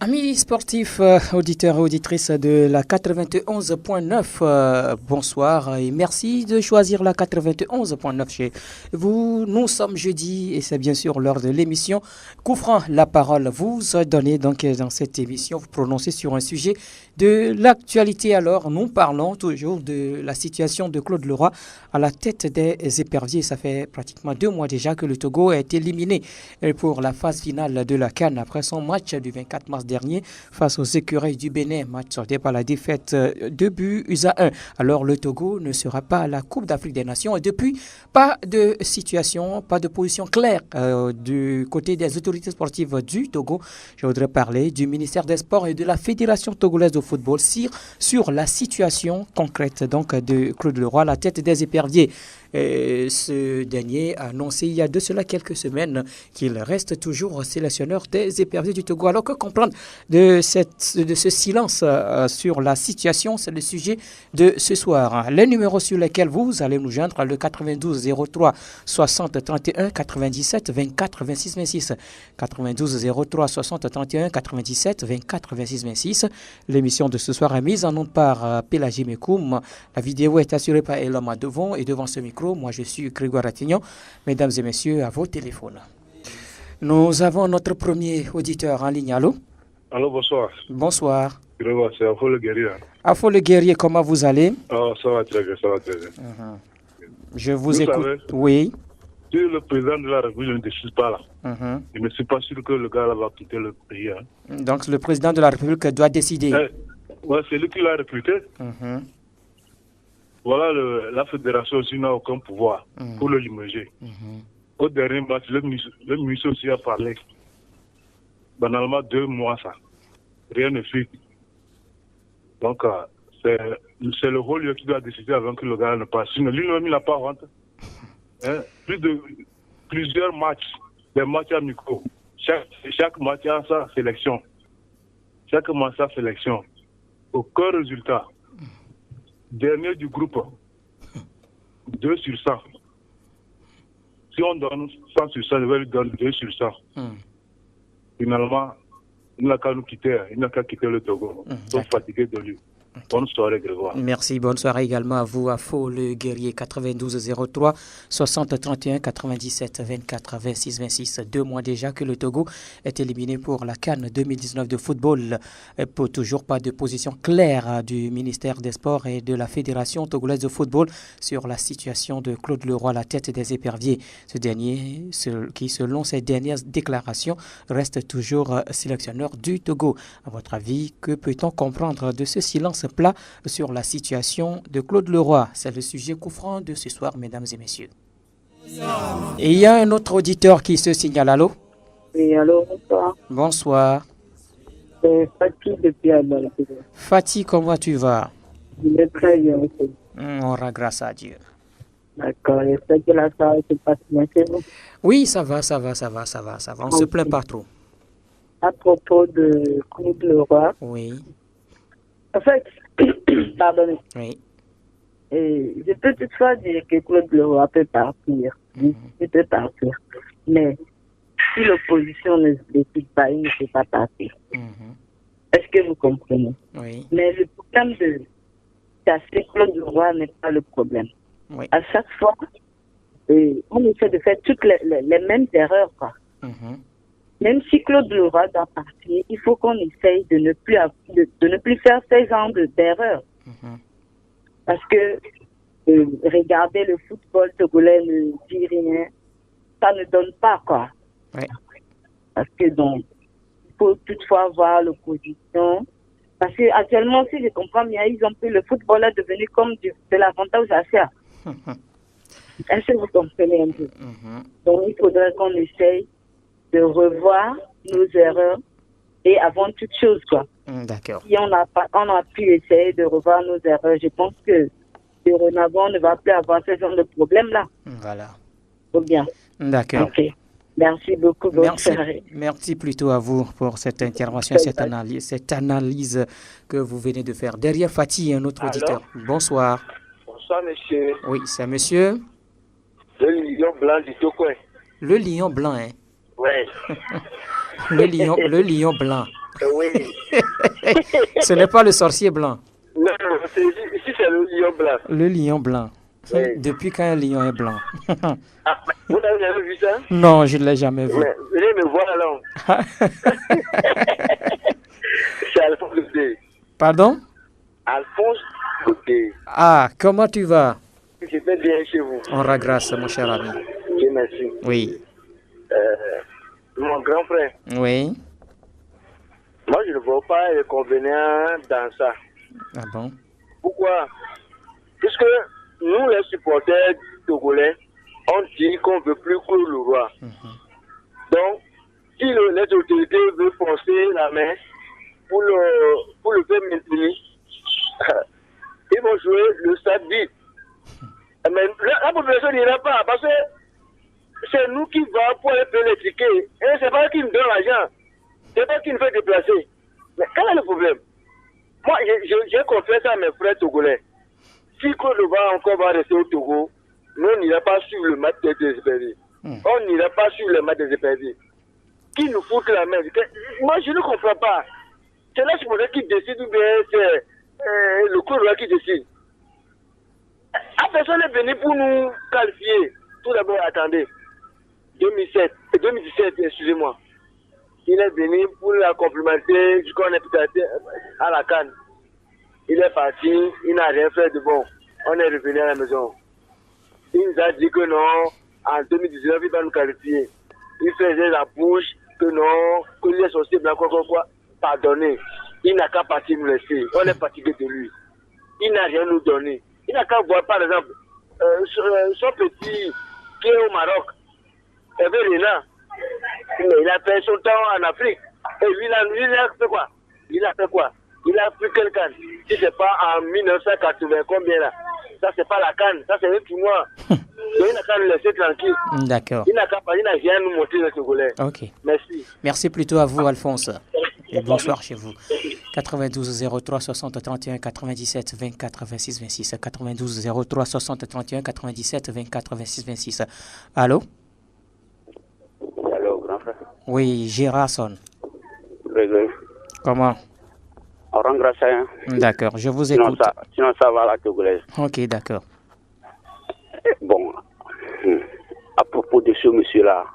Amis sportifs, auditeurs et auditrices de la 91.9, bonsoir et merci de choisir la 91.9 chez vous. Nous sommes jeudi et c'est bien sûr l'heure de l'émission. Couvrant la parole, vous donnez donc dans cette émission, vous prononcez sur un sujet de l'actualité. Alors, nous parlons toujours de la situation de Claude Leroy à la tête des éperviers. Ça fait pratiquement 2 mois déjà que le Togo a été éliminé pour la phase finale de la CAN après son match du 24 mars dernier face aux écureuils du Bénin, match sorti par la défaite 2 buts à 1. Alors le Togo ne sera pas à la Coupe d'Afrique des Nations et depuis, pas de situation, pas de position claire du côté des autorités sportives du Togo. Je voudrais parler du ministère des Sports et de la Fédération togolaise de football sur la situation concrète donc de Claude Leroy à la tête des éperviers. Ce dernier a annoncé il y a de cela quelques semaines qu'il reste toujours sélectionneur des éperviers du Togo. Alors que comprendre de ce silence sur la situation, c'est le sujet de ce soir. Les numéros sur lesquels vous allez nous joindre, le 92 03 60 31 97 24 26 26. 92 03 60 31 97 24 26 26. L'émission de ce soir est mise en onde par Pélagie Mekoum. La vidéo est assurée par Eloma Devon et devant ce micro, moi je suis Grégoire Attignon. Mesdames et messieurs, à vos téléphones. Nous avons notre premier auditeur en ligne. Allô? Allô, bonsoir. Bonsoir. Grégoire, c'est Afo le guerrier. Afo le guerrier, comment vous allez? Ça va très bien, ça va très bien. Je vous écoute. Savez, oui. si le président de la République ne décide pas là, je ne suis pas sûr que le gars là va quitter le pays. Donc le président de la République doit décider. Ouais, c'est lui qui l'a recruté. Voilà, la fédération aussi n'a aucun pouvoir pour le limoger. Au dernier match, le ministre aussi a parlé. Banalement 2 mois, ça. Rien ne suit. Donc, c'est le rôle qui doit décider avant que le gars ne passe. Sinon, lui-même, il n'a pas honte. Plusieurs matchs, des matchs amicaux. Chaque match a sa sélection. Chaque match a sa sélection. Aucun résultat. Dernier du groupe, 2 sur 100. Si on donne 100 sur 100, je vais lui donner 2 sur 100. Finalement, il n'a qu'à nous quitter, il n'a qu'à quitter le Togo. Ils sont fatigués de lui. Bonne soirée, Grégoire. Merci, bonne soirée également à vous, Afo le guerrier. 92 03 60 31 97 24 26 26. 2 mois déjà que le Togo est éliminé pour la CAN 2019 de football. Pour toujours pas de position claire du ministère des Sports et de la Fédération togolaise de football sur la situation de Claude Leroy à la tête des éperviers. Ce dernier, qui selon ses dernières déclarations, reste toujours sélectionneur du Togo. À votre avis, que peut-on comprendre de ce silence plat sur la situation de Claude Leroy? C'est le sujet couvrant de ce soir, mesdames et messieurs. Et il y a un autre auditeur qui se signale. Allô? Oui, allô, bonsoir. Bonsoir. C'est Fatih depuis Abel. Fatih, comment tu vas? Je vais très bien, monsieur. On rend grâce à Dieu. D'accord, j'espère que la soirée se passe bien chez vous. Oui, ça va. On ne se plaint pas trop. À propos de Claude Leroy, Oui. en fait, pardonnez. Oui. Je peux toutefois dire que Claude Leroy peut partir. Il peut partir. Mais si l'opposition ne se décide pas, il ne peut pas partir. Est-ce que vous comprenez? Oui. Mais le problème de casser Claude Leroy n'est pas le problème. Oui. À chaque fois, on essaie de faire toutes les mêmes erreurs, quoi. Même si Claude Leroy doit partir, il faut qu'on essaye de ne plus faire ces genres d'erreurs. Parce que regarder le football togolais ne dit rien, ça ne donne pas, quoi. Oui. Parce que donc, il faut toutefois voir l'opposition. Parce que actuellement, si je comprends bien, ils ont pris le football est devenu comme de l'avantage à faire. Est-ce que vous comprenez un peu? Donc, il faudrait qu'on essaye de revoir nos erreurs et avant toute chose, quoi. D'accord. Si on a pu essayer de revoir nos erreurs, je pense que dorénavant, on ne va plus avoir ce genre de problème-là. Voilà. Faut bien. D'accord. Ok. Merci beaucoup. Merci plutôt à vous pour cette intervention, cette analyse que vous venez de faire. Derrière Fatih, un autre auditeur. Bonsoir. Bonsoir, monsieur. Oui, c'est monsieur. Le lion blanc du Togo. Le lion blanc, hein? Oui. Le lion blanc. Oui. Ce n'est pas le sorcier blanc. Non, ici c'est le lion blanc. Le lion blanc. Oui. Depuis quand un lion est blanc? Ah, vous n'avez jamais vu ça? Non, je ne l'ai jamais vu. Mais, venez me voir alors. C'est Alphonse Gauthier. Pardon? Alphonse Gauthier. Ah, comment tu vas? Je vais bien chez vous. On rend grâce, mon cher ami. Dieu merci. Oui. Mon grand frère, Oui. moi je ne vois pas l'inconvénient dans ça. Ah bon? Pourquoi? Puisque nous, les supporters togolais, on dit qu'on ne veut plus Claude Leroy. Donc, si les autorités veulent forcer la main pour le faire maintenir, ils vont jouer le stade vide. Mais la population n'ira pas parce que c'est nous qui va pour aller payer les tickets. Et c'est pas qui nous donne l'argent. C'est pas qui nous fait déplacer. Mais quel est le problème? Moi, j'ai confié ça à mes frères togolais. Si Claude Leroy encore va rester au Togo, nous on n'ira pas suivre le match des désespérés. On n'ira pas suivre le match des désespérés. Qui nous fout la main? Moi, je ne comprends pas. C'est là qui décide ou bien c'est le Claude Leroy qui décide. La personne est venue pour nous qualifier. Tout d'abord, attendez. 2017, excusez-moi. Il est venu pour la complimenter jusqu'à à la CAN. Il est parti, il n'a rien fait de bon. On est revenu à la maison. Il nous a dit que non, en 2019, il va nous qualifier. Il faisait la bouche que non, que les sorciers blancs, quoi. Pardonnez. Il n'a qu'à partir nous laisser. On est fatigué de lui. Il n'a rien nous donné. Il n'a qu'à voir, par exemple, son petit qui est au Maroc, Hervé Renard. Il a fait son temps en Afrique. Et lui, il a fait quoi? Il a pris quelqu'un. Si c'est pas en 1980, combien là? Ça, c'est pas la canne. Ça, c'est un tournoi. Donc, il n'a qu'à nous laisser tranquille. D'accord. Il n'a rien nous montrer le Togolais. Ok. Merci. Merci plutôt à vous, Alphonse. Et bonsoir chez vous. 92 03 60 31 97 24 26 26. 92 03 60 31 97 24 26 26. Allô? Allô, grand frère. Oui, Gérardson. Réglé. Comment? On rend grâce à rien. D'accord, je vous écoute. Sinon ça va la togolaise. Ok, d'accord. Bon, à propos de ce monsieur-là,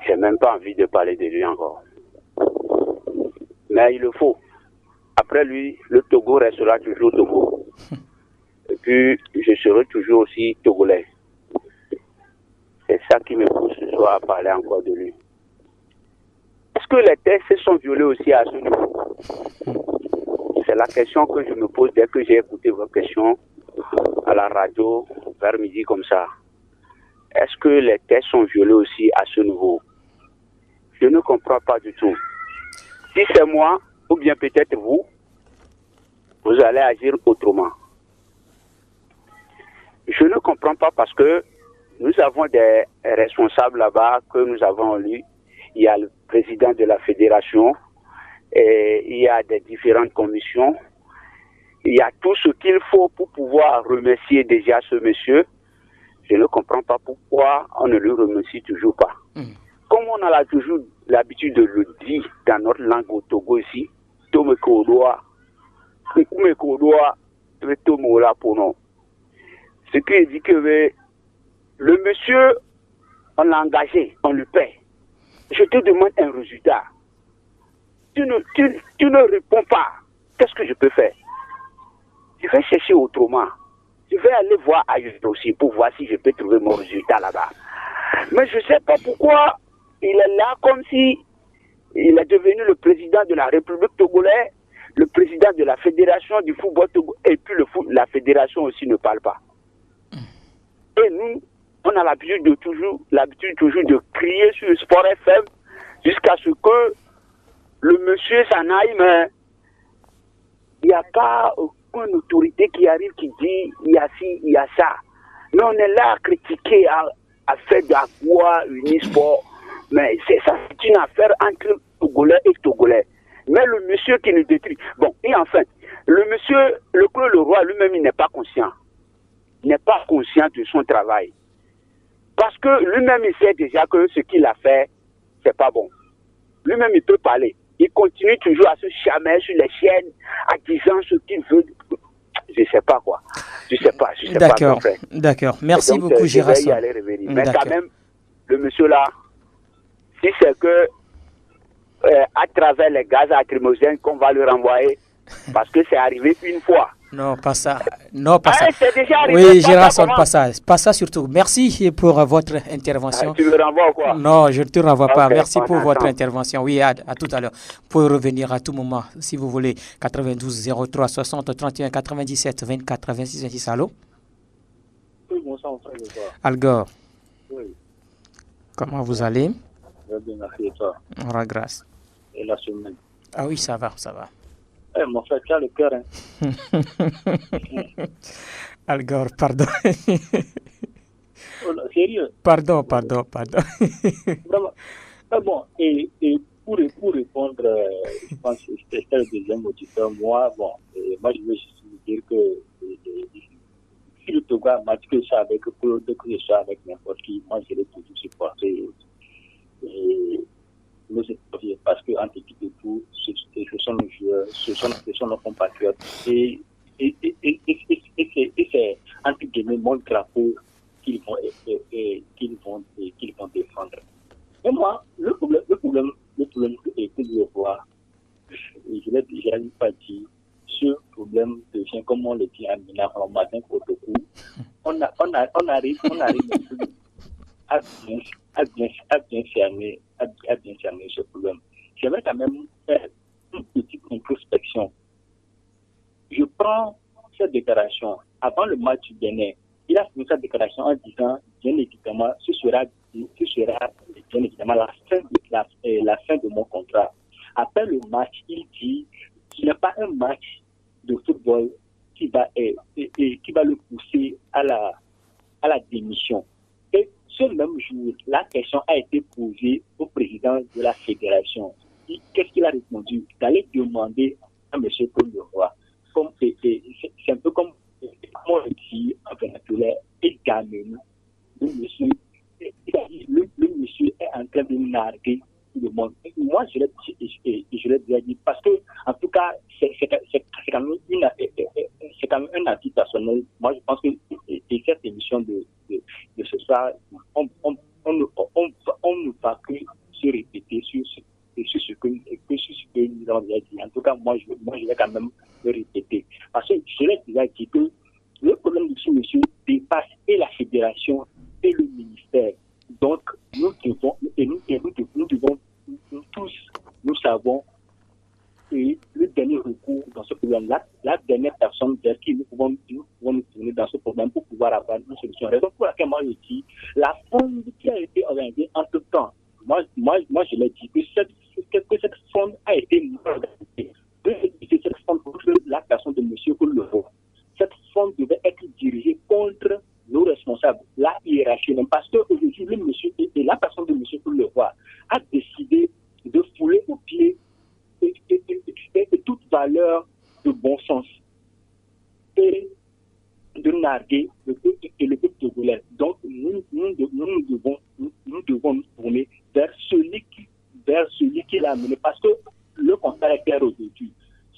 j'ai même pas envie de parler de lui encore. Mais il le faut. Après lui, le Togo restera toujours Togo. Et puis, je serai toujours aussi togolais. C'est ça qui me pousse ce soir à parler encore de lui. Est-ce que les textes sont violés aussi à ce niveau? C'est la question que je me pose dès que j'ai écouté vos questions à la radio vers midi comme ça. Est-ce que les textes sont violés aussi à ce niveau? Je ne comprends pas du tout. Si c'est moi, ou bien peut-être vous allez agir autrement. Je ne comprends pas parce que nous avons des responsables là-bas que nous avons lus. Il y a le président de la fédération, et il y a des différentes commissions. Il y a tout ce qu'il faut pour pouvoir remercier déjà ce monsieur. Je ne comprends pas pourquoi on ne le remercie toujours pas. Comme on a toujours l'habitude de le dire dans notre langue au Togo ici, ce qui dit que le monsieur, on l'a engagé, on le paie. Je te demande un résultat. Tu ne réponds pas. Qu'est-ce que je peux faire? Je vais chercher autrement. Je vais aller voir ailleurs aussi pour voir si je peux trouver mon résultat là-bas. Mais je ne sais pas pourquoi il est là comme si il est devenu le président de la République togolaise, le président de la fédération du football togolais, et puis la fédération aussi ne parle pas. Et nous, on a l'habitude toujours de crier sur le Sport FM jusqu'à ce que le monsieur s'en aille, mais il n'y a pas aucune autorité qui arrive qui dit il y a ci, il y a ça. Mais on est là à critiquer, à faire de la quoi, Unisport. Mais c'est ça, c'est une affaire entre Togolais et Togolais. Mais le monsieur qui nous détruit. Bon, et enfin, le monsieur, le Claude Leroy lui-même, il n'est pas conscient. Il n'est pas conscient de son travail. Parce que lui-même, il sait déjà que ce qu'il a fait, c'est pas bon. Lui-même, il peut parler. Il continue toujours à se charmer sur les chaînes, à disant ce qu'il veut. Je ne sais pas quoi. Je sais pas. D'accord, d'accord. Merci beaucoup, Girasson. Mais quand même, le monsieur là, si c'est que à travers les gaz lacrymogènes qu'on va le renvoyer, parce que c'est arrivé une fois. Non, pas ça. Non, pas ça. C'est déjà arrivé. Oui, Girasson, pas ça. Pas ça surtout. Merci pour votre intervention. Tu me renvoies ou quoi? Non, je ne te renvoie pas. Okay, merci pour votre intervention. Oui, à tout à l'heure. Vous pouvez revenir à tout moment, si vous voulez. 92 03 60 31 97 24 26 26. Allô? Oui, bonsoir, frère. Algor. Oui. Comment vous allez? Je vais bien, merci et toi. On rend grâce. Et la semaine? Ah oui, ça va, ça va. Mon frère, tu as le cœur, hein. Algor, pardon. Oh, non, sérieux? Pardon. Vraiment. Ah bon, et pour répondre, je pense que c'était le deuxième auditeur, moi, je veux juste vous dire que si le Togo a match que ça avec Claude, que je sois avec n'importe qui, moi, je l'ai toujours supporté. Parce qu'en dépit de tout, ce sont nos joueurs, ce sont nos compatriotes. Et c'est entre guillemets mon drapeau qu'ils vont défendre. Et moi, le problème que je vois, je l'ai déjà pas dit, ce problème devient, comme on le dit à Mina en matin au Togo, on arrive à bien fermer ce problème. J'aimerais quand même faire une petite introspection. Je prends cette déclaration. Avant le match du Bénin, il a fait cette déclaration en disant, bien évidemment, ce sera bien évidemment la fin de mon contrat. Après le match, il dit, ce n'est pas un match de football qui va le pousser à la démission. Et ce même jour, la question a été posée au président de la fédération. Qu'est-ce qu'il a répondu? D'aller demander à M. Paul Leroy. C'est un peu comme on le dit en Venezuela, il gagne. Le monsieur est en train de narguer tout le monde. Moi, je l'ai déjà dit parce que, en tout cas, c'est quand même un avis personnel. Moi, je pense que cette émission de ce soir, on ne va que se répéter sur ce que nous avons déjà dit. En tout cas, moi, je vais quand même le répéter. Parce que je l'ai déjà dit que le problème de ce monsieur dépasse et la fédération et le ministère. Donc, nous savons que le dernier recours dans ce problème, la dernière personne vers qui nous pouvons nous tourner dans ce problème pour pouvoir avoir une solution. Raison pour laquelle moi je dis, la fronde qui a été organisée entre temps, moi je l'ai dit, que cette fronde a été organisée. Cette fronde contre la personne de M. Leroy. Cette fronde devait être dirigée contre nos responsables, la hiérarchie, parce qu'aujourd'hui, le monsieur et la personne de M. Leroy a décidé de fouler aux pieds et toute valeur de bon sens et de narguer le peuple togolais. Donc, nous devons nous tourner vers celui qui l'a amené, parce que le constat est clair aujourd'hui.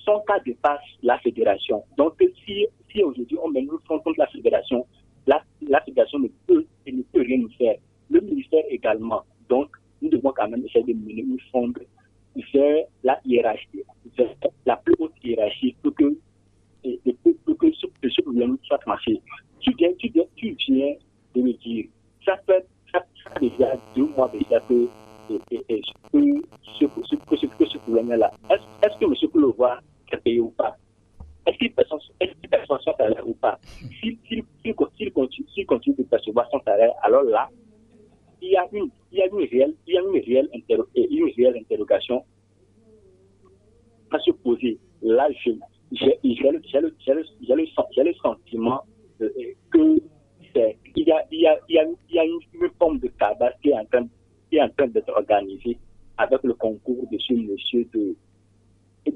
Son cas dépasse la fédération. Donc, si aujourd'hui on met une front contre la fédération, la fédération ne peut rien nous faire. Le ministère également. Donc, nous devons quand même essayer de mener une front vers la hiérarchie, vers la plus haute hiérarchie pour que ce problème soit tranché. Tu viens de me dire, ça fait déjà 2 mois déjà que ce problème-là. Est-ce que M. Koulovoa est payé ou pas? Est-ce qu'il perçoit son salaire ou pas? S'il continue de percevoir son salaire, alors là, il y a une réelle interrogation à se poser. Là, j'ai le sentiment que il y a une forme de tabac qui est en train d'être organisée avec le concours de ce monsieur et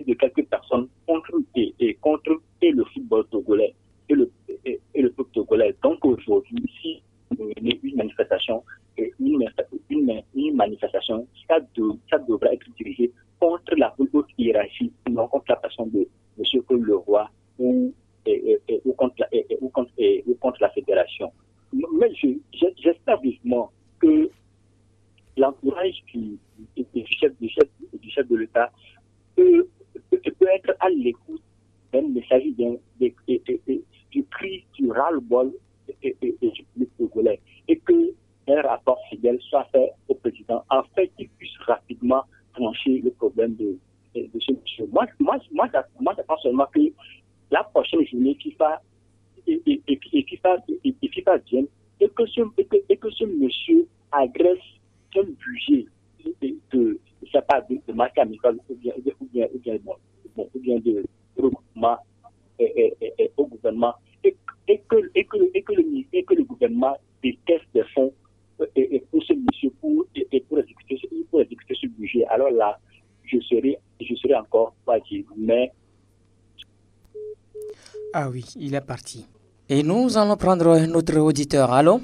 de quelques personnes contre le football togolais et le peuple togolais. Donc aujourd'hui, si une manifestation non contre la personne de M. Claude Leroy ou contre la fédération. Mais j'espère vivement que l'entourage du chef de l'État peut être à l'écoute d'un message du cri du ras-le-bol du public togolais et que un rapport fidèle soit fait au président afin qu'il puisse rapidement trancher le problème de ce monsieur. Moi, je pense seulement que la prochaine journée FIFA FIFA vienne et que ce monsieur agresse un budget de marque amicale ou bien de regroupement au gouvernement et que le gouvernement déteste des fonds pour ce monsieur pour exécuter ce budget. Alors là, je serai encore pas dit, mais ah oui, il est parti. Et nous allons prendre un autre auditeur. Allô?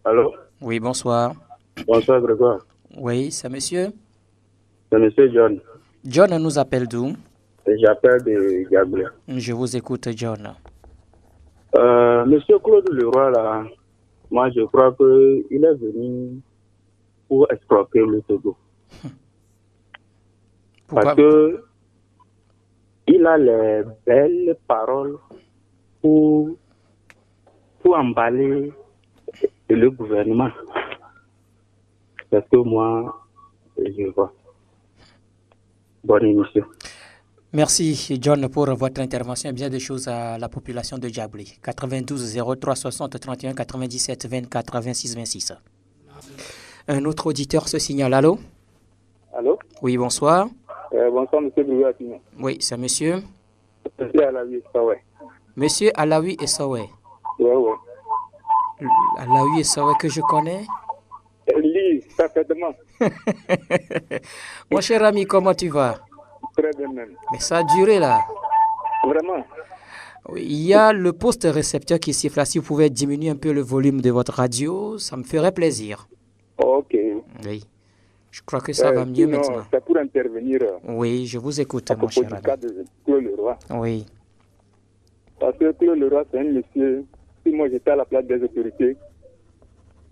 Allô? Oui, bonsoir. Bonsoir, Grégoire. Oui, c'est monsieur? C'est monsieur John. John nous appelle d'où? J'appelle de Gabriel. Je vous écoute, John. Monsieur Claude Leroy, là, moi, je crois qu'il est venu pour escroquer le Togo. Pourquoi? Parce que il a les belles paroles pour emballer le gouvernement. Parce que moi, je vois. Bonne émission. Merci, John, pour votre intervention. Bien des choses à la population de Djabli. 92 03 60 31 97 24 26 26. Un autre auditeur se signale. Allô? Allô? Oui, bonsoir. Bonsoir, monsieur Brouillard. Oui, c'est monsieur. Monsieur Alaoui Essawé. Monsieur Alaoui Essawé. Oui. Alaoui Essawé que je connais? Lis, parfaitement. Mon cher ami, comment tu vas? Très bien même. Mais ça a duré là. Vraiment? Oui, il y a le poste récepteur qui siffle là. Si vous pouvez diminuer un peu le volume de votre radio, ça me ferait plaisir. Ok. Oui. Je crois que ça va mieux maintenant. C'est pour intervenir. Oui, je vous écoute, mon cher ami. Cas de Claude Leroy. Oui. Parce que Claude Leroy, c'est un monsieur. Si moi j'étais à la place des autorités,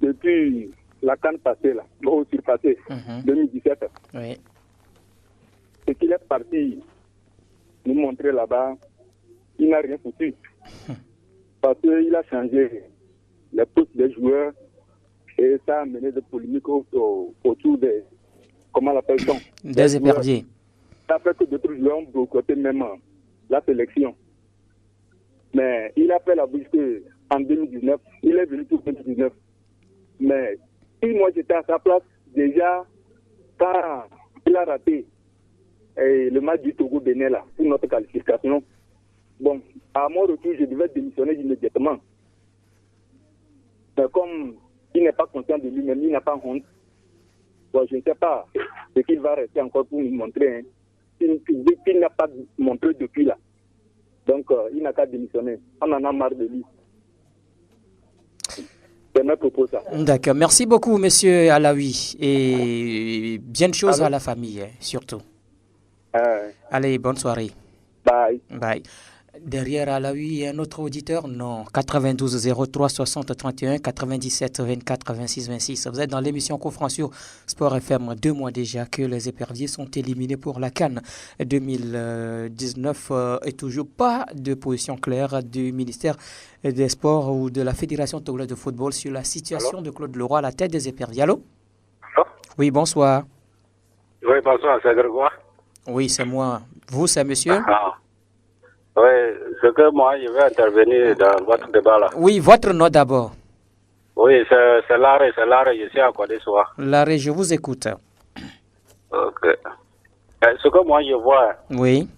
depuis la CAN passée, là, au surpassé, 2017, Oui. c'est qu'il est parti nous montrer là-bas, il n'a rien foutu. Parce qu'il a changé les postes des joueurs et ça a mené des polémiques autour des, comment l'appelle-t-on, Des éperviers. Ça fait que d'autres joueurs ont boycotté même la sélection. Mais il a fait la bouche qu'en 2019, il est venu pour 2019. Mais si moi j'étais à sa place, déjà, quand il a raté le match du Togo-Bénin là, pour notre qualification, bon, à mon retour, je devais démissionner immédiatement. Mais comme il n'est pas conscient de lui-même, il n'a pas honte, bon, je ne sais pas ce qu'il va rester encore pour nous montrer. Hein. Il n'a pas montré depuis là. Donc, il n'a qu'à démissionner. On en a marre de lui. C'est mes propos, ça. D'accord. Merci beaucoup, monsieur Alaoui. Et bien de choses à la famille, hein, surtout. Allez, bonne soirée. Bye. Bye. Derrière Alaoui, il y a un autre auditeur? Non. 92 03 60 31 97 24 26 26. Vous êtes dans l'émission Conférence sur Sport FM. 2 mois déjà que les éperviers sont éliminés pour la CAN 2019 et toujours pas de position claire du ministère des Sports ou de la Fédération togolaise de football sur la situation de Claude Leroy à la tête des éperviers. Allô? Oui, bonsoir. Oui, bonsoir, c'est Grégoire. Oui, c'est moi. Vous, c'est monsieur? Oui, c'est que moi, je vais intervenir dans votre débat là. Oui, votre nom d'abord. Oui, c'est Larry, je suis à Côte d'Ivoire. Larry, je vous écoute. Ok. Ce que moi, je vois. Oui.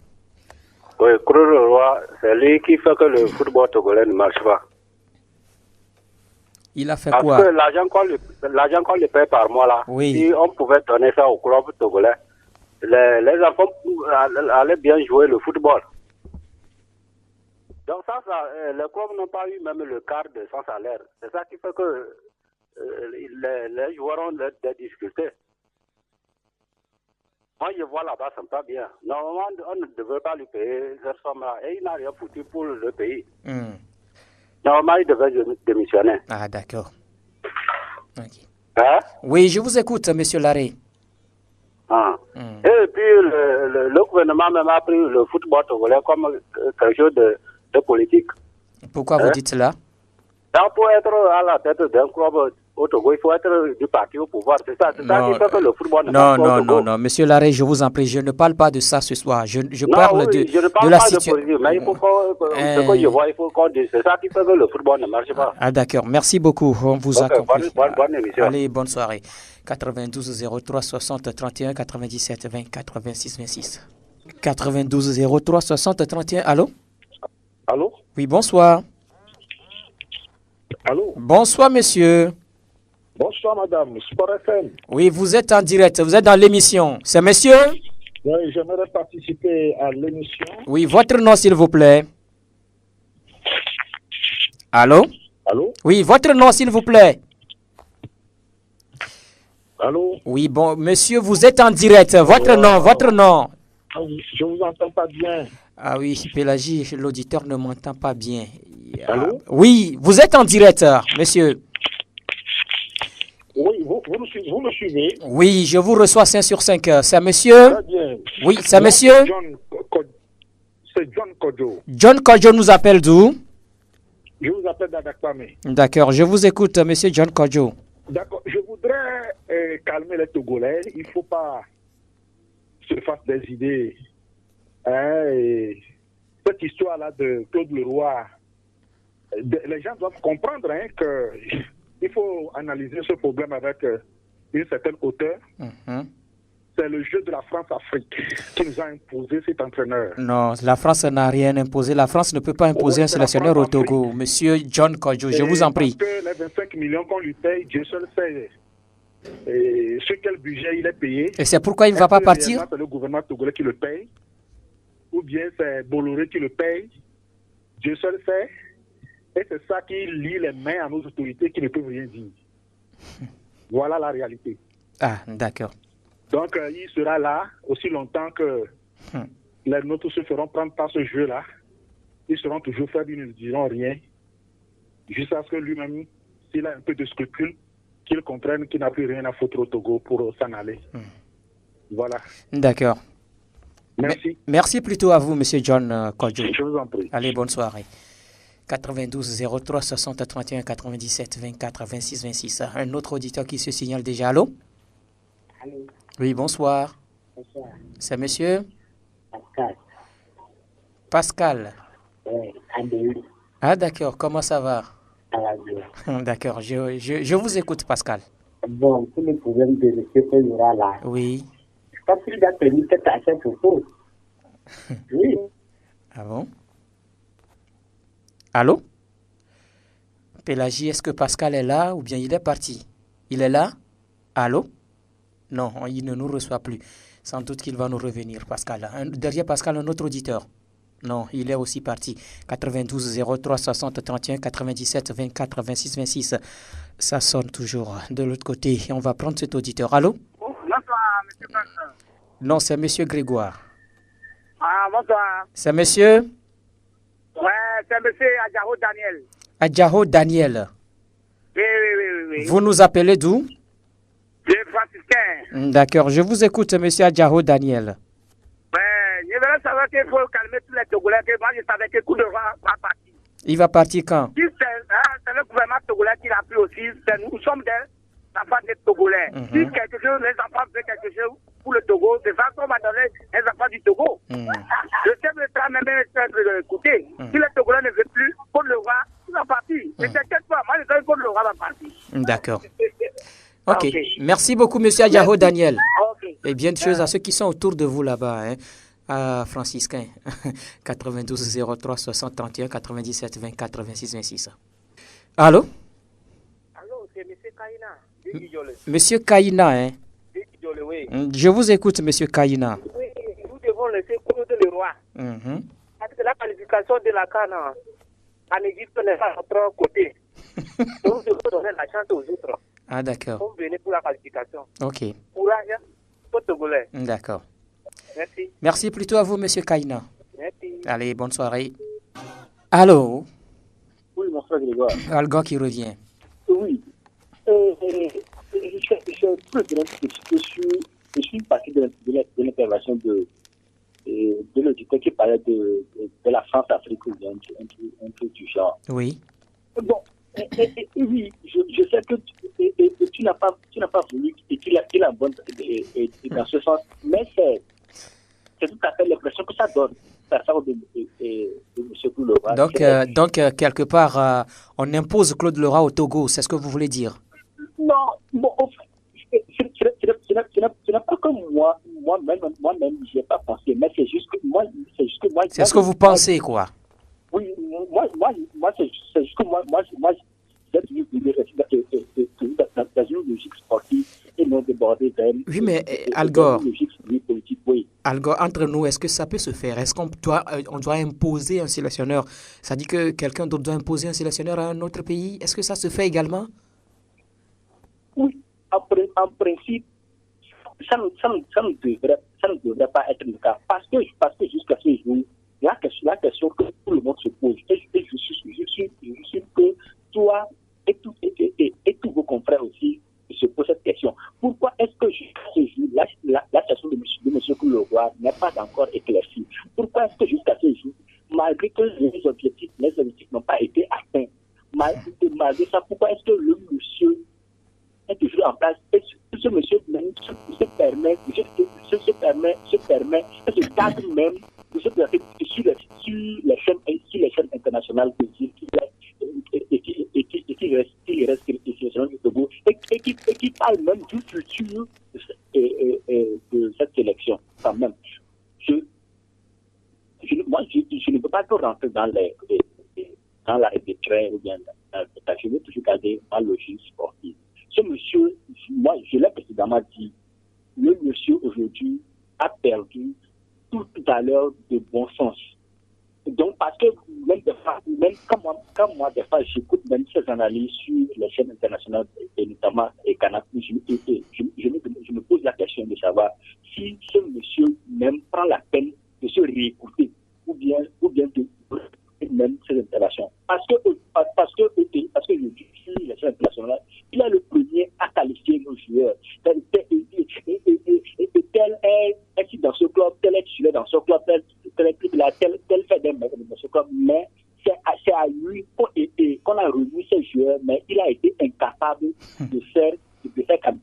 Oui, Claude Leroy, c'est lui qui fait que le football togolais ne marche pas. Il a fait Parce quoi? que l'argent qu'on lui paye par mois là, oui. Si on pouvait donner ça au club togolais, les enfants allaient bien jouer le football. Donc ça les clubs n'ont pas eu même le quart de son salaire. C'est ça qui fait que les joueurs ont des difficultés. Moi, je vois là-bas, ça me pas bien. Normalement, on ne devait pas lui payer cette somme-là. Et il n'a rien foutu pour le pays. Normalement, il devait démissionner. Ah, d'accord. Okay. Hein? Oui, je vous écoute, monsieur Larrey. Ah. Et puis, le gouvernement même a pris le football togolais comme quelque chose de politique. Pourquoi vous dites cela? Donc, pour être à la tête d'un club au Togo, il faut être du parti au pouvoir. C'est ça qui fait que le football ne marche pas au Togo. Non, monsieur Larrey, je vous en prie, je ne parle pas de ça ce soir. Je parle de de la situation. Mais il faut ce que je vois, il faut qu'on dise. C'est ça qui fait que le football ne marche pas. Ah, d'accord. Merci beaucoup. On vous a compris. Bonne émission. Allez, bonne soirée. 92 03 60 31 97 24 26 26. 92 03 60 31. Allô? Allô? Oui, bonsoir. Allô? Bonsoir, monsieur. Bonsoir, madame. Sport FM. Oui, vous êtes en direct. Vous êtes dans l'émission. C'est monsieur? Oui, j'aimerais participer à l'émission. Oui, votre nom, s'il vous plaît. Allô? Allô? Oui, votre nom, s'il vous plaît. Allô? Oui, bon, monsieur, vous êtes en direct. Votre nom. Je vous entends pas bien. Ah oui, Pélagie, l'auditeur ne m'entend pas bien. Allô? Oui, vous êtes en direct, monsieur. Oui, vous me suivez? Oui, je vous reçois 5 sur 5. C'est monsieur? Très bien. Oui, c'est monsieur? C'est John Kodjo. John Kodjo nous appelle d'où? Je vous appelle d'Adakwame. D'accord, je vous écoute, monsieur John Kodjo. D'accord, je voudrais calmer les Togolais. Il ne faut pas se faire des idées. Et cette histoire-là de Claude Leroy, les gens doivent comprendre qu'il faut analyser ce problème avec une certaine hauteur. C'est le jeu de la France-Afrique qui nous a imposé cet entraîneur. Non, la France n'a rien imposé. La France ne peut pas imposer un sélectionneur au Togo. Monsieur John Kodjo, je vous en prie. Parce que les 25 millions qu'on lui paye, Dieu seul sait sur quel budget il est payé. Et c'est pourquoi il ne va pas partir? C'est le gouvernement togolais qui le paye. Ou bien c'est Bolloré qui le paye. Dieu seul sait. Et c'est ça qui lie les mains à nos autorités qui ne peuvent rien dire. Voilà la réalité. Ah, d'accord. Donc, il sera là aussi longtemps que les nôtres se feront prendre par ce jeu-là. Ils seront toujours faibles, ils ne diront rien. Jusqu'à ce que lui-même, s'il a un peu de scrupule, qu'il comprenne qu'il n'a plus rien à foutre au Togo pour s'en aller. Voilà. D'accord. Merci. Merci plutôt à vous, monsieur John Kodjo. Je vous en prie. Allez, bonne soirée. 92 03 60 31 97 24 26 26. Un autre auditeur qui se signale déjà. Allô? Allô? Oui, bonsoir. Bonsoir. C'est monsieur? Pascal. Pascal. Oui, Andéu. Ah, d'accord. Comment ça va? Ça va bien. D'accord. Je vous écoute, Pascal. Bon, pour le problème de M. Pelura là. Oui. Je pense qu'il a permis cette affaire pour vous. Oui. Ah bon? Allô? Pélagie, est-ce que Pascal est là ou bien il est parti? Il est là? Allô? Non, il ne nous reçoit plus. Sans doute qu'il va nous revenir, Pascal. Derrière Pascal, un autre auditeur. Non, il est aussi parti. 92 03 60 31 97 24 26 26. Ça sonne toujours de l'autre côté. On va prendre cet auditeur. Allô? Bonsoir, monsieur Pascal. Non, c'est monsieur Grégoire. Ah, bonsoir. C'est monsieur? Ouais, c'est monsieur Adjaro Daniel. Adjaro Daniel. Oui. Vous nous appelez d'où? Je suis franciscain. D'accord, je vous écoute, monsieur Adjaro Daniel. Ouais, je voudrais savoir qu'il faut calmer tous les Togolais, que moi je savais que coup de roi va partir. Il va partir quand? C'est le gouvernement togolais qui l'a pris aussi. Nous sommes des enfants des Togolais. Si quelque chose, les enfants veulent quelque chose pour le Togo, c'est ça qu'on va donner les enfants du Togo. Le chef de l'État même est écouté. Si le Togolais ne veut plus, Côte le roi, il va partir. Ne t'inquiète pas, moi je sais que Côte le roi va partir. D'accord. Ok. Merci beaucoup, monsieur Adjaro Daniel. Et bien de choses à ceux qui sont autour de vous là-bas. À franciscain. 92 03 60 31 97 24 26 26. Allô? Allô, c'est monsieur Kaina. Monsieur Kaina, hein? Oui. Je vous écoute, monsieur Kaina. Oui, nous devons laisser Claude Leroy. Parce que la qualification de la CAN en Égypte n'est pas à notre côté. Donc, nous devons donner la chance aux autres. Ah, d'accord. Pour venir pour la qualification. Ok. Courage. drapeau togolais. D'accord. Merci. Merci plutôt à vous, Monsieur Kaina. Merci. Allez, bonne soirée. Allô? Oui, mon frère Grégoire. Algo qui revient. Oui. Je suis parti de l'intervention de l'auditeur qui parlait de la France-Afrique ou bien un truc du genre. Oui. Bon, oui, je sais que tu n'as pas voulu et qu'il a bonne dans ce sens, mais c'est tout à fait l'impression que ça donne. Ça sort de M. Claude Leroy. Donc quelque part, on impose Claude Leroy au Togo, c'est ce que vous voulez dire? Non, bon, ce n'est pas comme moi-même, je n'ai pas pensé, mais c'est juste que moi. C'est ce que vous pensez, quoi? Oui, moi, c'est juste que moi, j'ai toujours dans une logique sportive et non débordée d'elle. Oui, mais Algor, politique, oui. Algor, entre nous, est-ce que ça peut se faire? Est-ce qu'on doit imposer un sélectionneur? Ça dit que quelqu'un d'autre doit imposer un sélectionneur à un autre pays? Est-ce que ça se fait également? Oui, en principe, ça ne devrait pas être le cas. Parce que jusqu'à ce jour, la question que tout le monde se pose, et je suis que toi et tous vos confrères aussi se posent cette question. Pourquoi est-ce que jusqu'à ce jour, la question de M. Leroy n'est pas encore éclaircie? Pourquoi est-ce que jusqu'à ce jour, malgré que les objectifs n'ont pas été atteints, malgré ça, pourquoi est-ce que le monsieur est toujours en place et ce monsieur même se permet, ce cadre même, sur les chaînes internationales qui reste du Togo et qui parle même du futur de cette sélection quand même. Je ne peux pas trop rentrer dans l'arbitraire ou bien je veux toujours garder ma logique sportive. Ce monsieur, moi je l'ai précédemment dit, le monsieur aujourd'hui a perdu toute valeur de bon sens. Donc, parce que même quand moi, des fois, j'écoute même ces analyses sur les chaînes internationales, et notamment Canal+, je me pose la question de savoir si ce monsieur même prend la peine de se réécouter ou bien de même ces interventions. Parce que je dis sur les chaînes internationales, il est le premier à qualifier nos joueurs. Tel est dans ce club, tel est titulaire dans ce club, tel fait des mecs dans ce club, mais c'est à lui qu'on a remis ces joueurs, mais il a été incapable de faire quand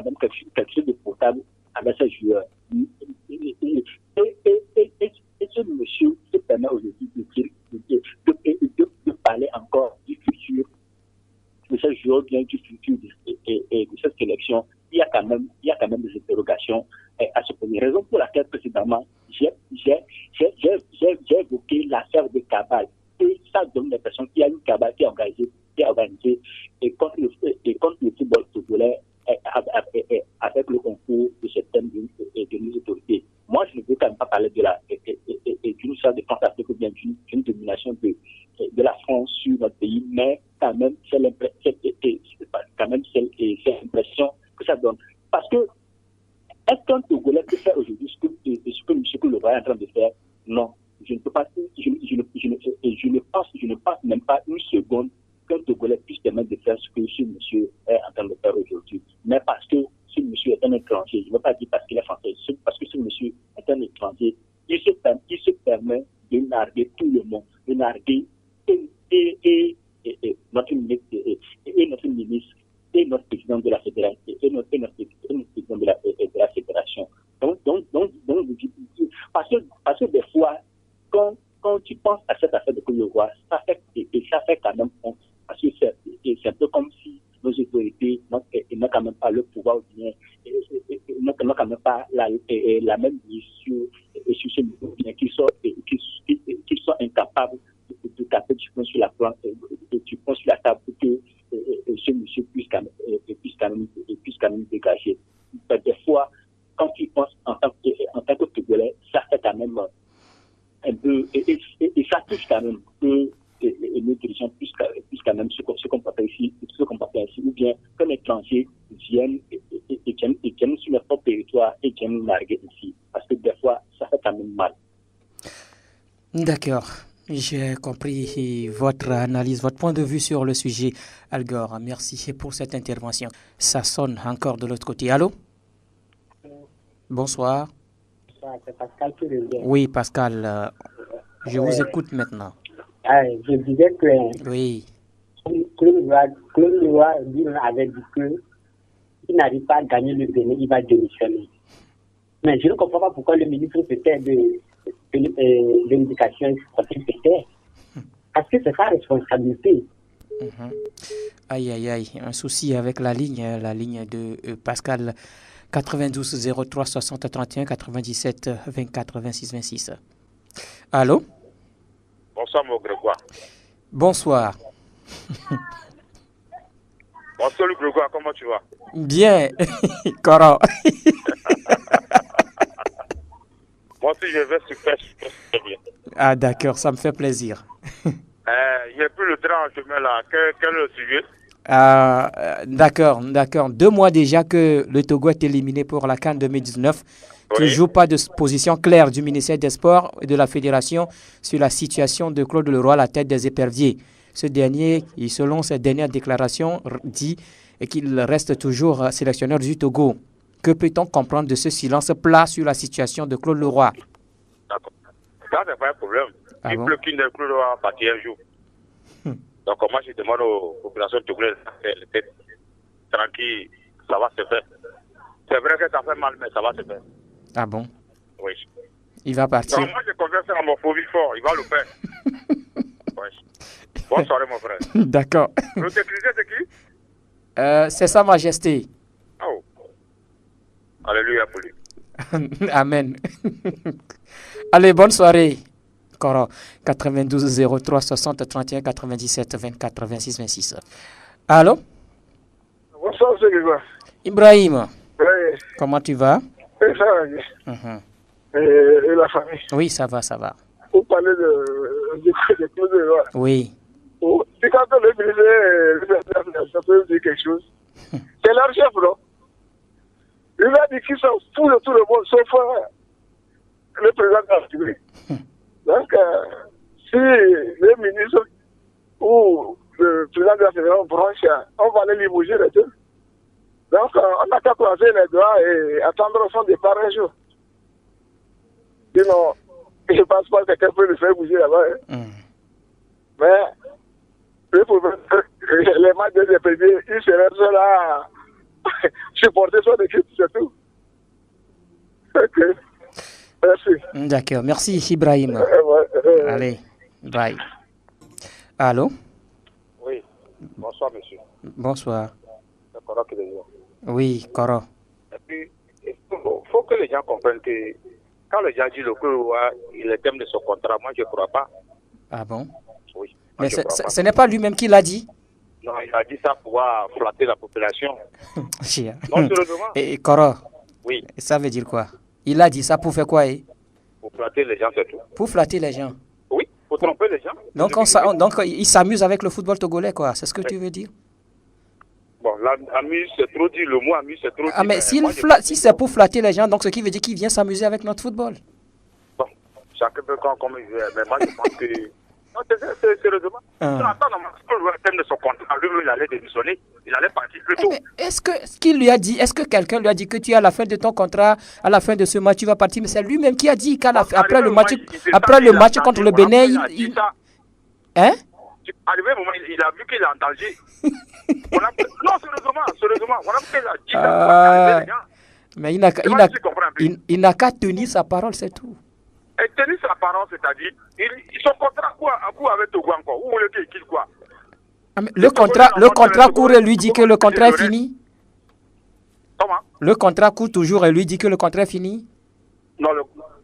même quelque chose de potable avec ces joueurs. Et ce monsieur se permet aujourd'hui de parler encore du futur de ces joueurs, bien du futur de cette sélection. Il y a quand même des interrogations à se poser. Raison pour laquelle précédemment j'ai évoqué l'affaire de Cabal. Et ça donne l'impression qu'il y a une cabale qui est organisée et contre le football togolais avec le concours de certaines de nos autorités. Moi, je ne veux quand même pas parler d'une sorte de France-Afrique ou bien d'une domination de la France sur notre pays, mais quand même, c'est l'impression que ça donne. Parce que, est-ce qu'un Togolais peut faire aujourd'hui ce que M. Leroy est en train de faire? Non. Je ne peux pas, je ne pense même pas une seconde qu'un Togolais puisse permettre de faire ce que ce monsieur est en train de faire aujourd'hui. Mais parce que ce monsieur est un étranger, je ne veux pas dire parce qu'il est français, parce que ce monsieur est un étranger, il se permet de narguer tout le monde, de narguer notre ministre et notre président de la fédération et notre président de la fédération. Donc, parce que des fois, quand tu penses à cette affaire de Leroy, ça fait quand même honte. Parce que c'est un peu comme si nos autorités n'ont quand même pas le pouvoir, bien, n'ont quand même pas la même vie sur ce niveau, bien qu'ils soient incapables de taper du poing sur la table pour que ce monsieur puisse quand même dégager. Des fois, quand tu penses en tant que Togolais, ça fait quand même un peu, et ça touche quand même que et nos dirigeants puissent quand même se comporter ici, ou bien qu'un étranger vienne et vienne sur leur propre territoire et vienne narguer ici. Parce que des fois, ça fait quand même mal. D'accord. J'ai compris votre analyse, votre point de vue sur le sujet, Algor. Merci pour cette intervention. Ça sonne encore de l'autre côté. Allô? Bonsoir. C'est Pascal qui revient. Oui, Pascal. Je vous écoute maintenant. Je disais que oui. Claude Leroy avait dit qu'il n'arrive pas à gagner le Bénin, il va démissionner. Mais je ne comprends pas pourquoi le ministre peut-être de l'éducation sportive peut-être. Parce que c'est sa responsabilité. Aïe, aïe, aïe. Un souci avec la ligne de Pascal. 92 03 60 31 97 24 26 26. Allô? Bonsoir, mon Grégoire. Bonsoir. Bonsoir, Grégoire, comment tu vas? Bien. Coro. Moi aussi, je vais super bien. Ah, d'accord, ça me fait plaisir. Il n'y a plus le train en chemin là. Quel est le sujet? D'accord. 2 mois déjà que le Togo est éliminé pour la CAN 2019. Oui. Toujours pas de position claire du ministère des Sports et de la Fédération sur la situation de Claude Leroy à la tête des éperviers. Ce dernier, selon ses dernières déclarations, dit qu'il reste toujours sélectionneur du Togo. Que peut-on comprendre de ce silence plat sur la situation de Claude Leroy? D'accord. Ça, c'est pas un problème. Il pleut qu'il ne Claude Leroy va partir un jour. Donc, moi, je demande aux populations togolaises d'être tranquilles, ça va se faire. C'est vrai que ça fait mal, mais ça va se faire. Ah bon? Oui. Il va partir. Donc, moi, je confiance en mon phobie fort. Il va le faire. Oui. Bonne soirée, mon frère. D'accord. Le technicien, c'est qui? C'est Sa Majesté. Oh. Alléluia pour lui. Amen. Allez, bonne soirée. Coro, 92 03 60 31 97 24 26 26. Allô? Bonsoir, M. Grégoire. Ibrahim. Oui. Comment tu vas? Oui, ça va bien. Et la famille? Oui, ça va. Vous parlez de Claude Leroy. Oui. C'est quand le ministre, ça peut dire quelque chose. C'est leur chef, non? Il a dit qu'ils sont fous de tout le monde, sauf le président de la République. Donc, si le ministre ou le président de la Fédération branche, on va les limouger les deux. Donc, on n'a qu'à croiser les doigts et attendre son départ un jour. Sinon, je ne pense pas que quelqu'un peut le faire bouger là-bas. Mais, les matchs des premiers, ils seraient là à supporter son équipe, c'est tout. Ok. Merci. D'accord. Merci, Ibrahim. Allez, bye. Allô? Oui. Bonsoir, monsieur. Bonsoir. C'est Coro qui est là. Oui, Coro. Et puis, il faut que les gens comprennent que quand les gens disent le thème de son contrat, moi, je ne crois pas. Ah bon? Oui. Mais ce n'est pas lui-même qui l'a dit? Non, il a dit ça pour pouvoir flatter la population. Non, sérieusement. Et Coro? Oui. Ça veut dire quoi? Il a dit ça pour faire quoi? Pour flatter les gens, c'est tout. Pour flatter les gens? Oui, pour tromper les gens. Donc, il s'amuse avec le football togolais, quoi. C'est ce que tu veux dire? Bon, l'amuse, c'est trop dit. Le mot amuse, c'est trop dit. Ah, mais si c'est pour flatter les gens, donc ce qui veut dire qu'il vient s'amuser avec notre football. Bon, chacun peut comme il veut. Mais moi, je pense que... Non, sérieusement. Attends, le thème de son contrat, lui, il allait démissionner. Il allait partir plus tôt. Est-ce que quelqu'un lui a dit que tu es à la fin de ton contrat, à la fin de ce match, tu vas partir? Mais c'est lui-même qui a dit qu'après le match contre le Bénin, Hein? Arrivé au moment, il a vu qu'il est en danger. Non, sérieusement. On a vu qu'il a dit ça. Mais il n'a qu'à tenir sa parole, c'est tout. Et tenir sa parole, c'est-à-dire, son contrat quoi avec Togo encore? Où voulez qu'il quoi? Le contrat court et lui dit que le contrat est fini. Comment? Le contrat court toujours et lui dit que le contrat est fini. Non,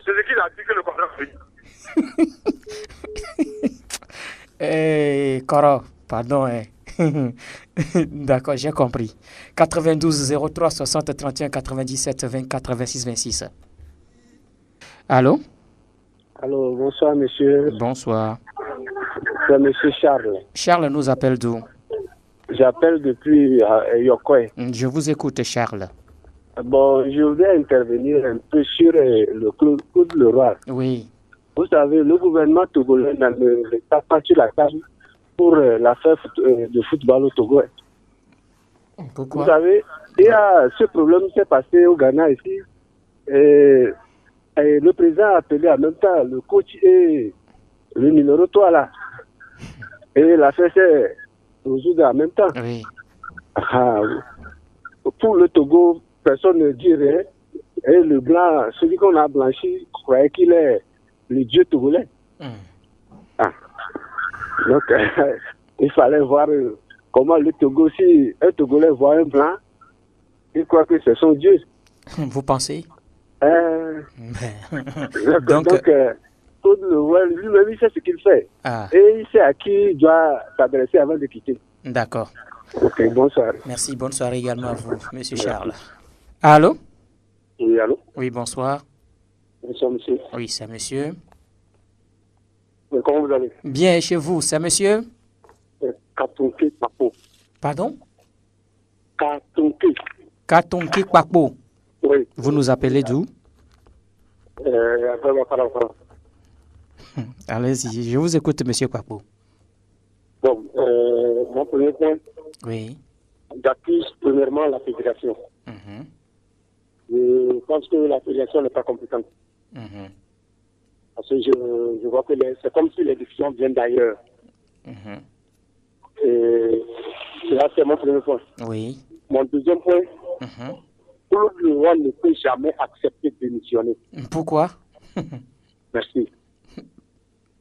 c'est ce qu'il a dit que le contrat est fini. Coro, pardon. D'accord, j'ai compris. 92 03 60 31 97 24 26 26. Allô? Allô, bonsoir monsieur. Bonsoir. C'est M. Charles. Charles nous appelle d'où? J'appelle depuis Yokoye. Je vous écoute, Charles. Bon, je voudrais intervenir un peu sur le Claude Leroy. Oui. Vous savez, le gouvernement togolais ne tape pas sur la table pour l'affaire de football au Togo. Pourquoi? Vous savez, il y a ce problème qui s'est passé au Ghana ici. Et le président a appelé en même temps le coach et le numéro 3 là. Et l'affaire s'est résoudre en même temps. Oui. Pour le Togo, personne ne dit rien. Et le blanc, celui qu'on a blanchi, croyait qu'il est le dieu togolais. Donc, il fallait voir comment le Togo, si un Togolais voit un blanc, il croit que c'est son dieu. Vous pensez? Donc lui-même, il sait ce qu'il fait. Et il sait à qui il doit s'adresser avant de quitter. D'accord. Ok, bonsoir. Merci, bonne soirée également à vous, monsieur Charles. Allô? Oui, allô? Oui, bonsoir. Bonsoir, monsieur. Oui, c'est monsieur. Comment vous allez? Bien, chez vous, c'est monsieur? Katonke Kpapo. Pardon? Katonke. Katonke Kpapo. Oui. Vous nous appelez d'où? Allez-y, je vous écoute, monsieur Kpapo. Bon, mon premier point. Oui. J'accuse premièrement la fédération. Je pense que la fédération n'est pas compétente. Parce que je vois que c'est comme si les décisions viennent d'ailleurs. Et là, c'est mon premier point. Oui. Mon deuxième point, Claude Leroy ne peut jamais accepter de démissionner. Pourquoi? Merci.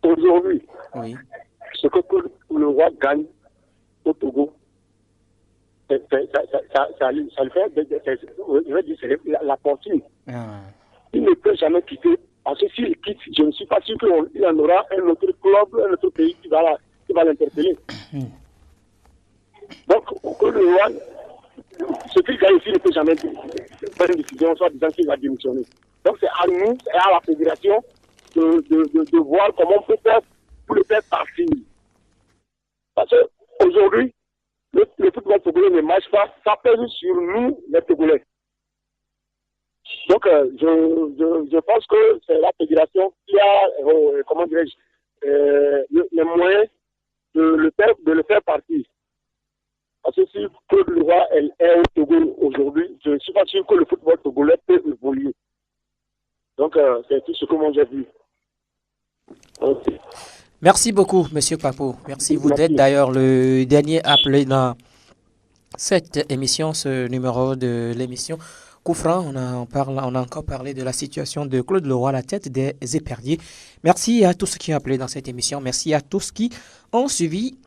Aujourd'hui, oui. Ce que Claude Leroy gagne au Togo, ça lui fait, je vais dire, c'est la fortune. Il ne peut jamais quitter. Parce que s'il quitte, je ne suis pas sûr qu'il en aura un autre club, un autre pays qui va l'interpeller. Donc, Claude Leroy, ce qu'il gagne ici ne peut jamais faire une décision, soit disant qu'il va démissionner. Donc, c'est à nous, et à la fédération, de voir comment on peut faire pour le faire partir. Parce qu'aujourd'hui, le football togolais ne marche pas, ça pèse sur nous, les Togolais. Donc, je pense que c'est la fédération qui a, comment dirais-je, les moyens de le faire partir. Parce que si Claude Leroy est au Togo aujourd'hui, je ne suis pas sûr que le football togolais peut évoluer. Donc, c'est tout ce que moi j'ai vu. Okay. Merci beaucoup, monsieur Kpapo. Merci. Vous êtes d'ailleurs le dernier appelé dans cette émission, ce numéro de l'émission Coup franc. On a encore parlé de la situation de Claude Leroy à la tête des éperviers. Merci à tous ceux qui ont appelé dans cette émission. Merci à tous qui ont suivi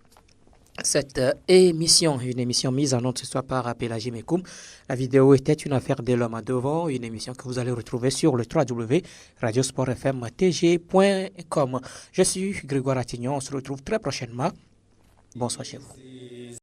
cette émission, une émission mise en onde ce soir par Pélagie Mekoum. La vidéo était une affaire de l'homme à devant, une émission que vous allez retrouver sur le www.radiosportfmtg.com. Je suis Grégoire Attignon, on se retrouve très prochainement. Bonsoir chez vous.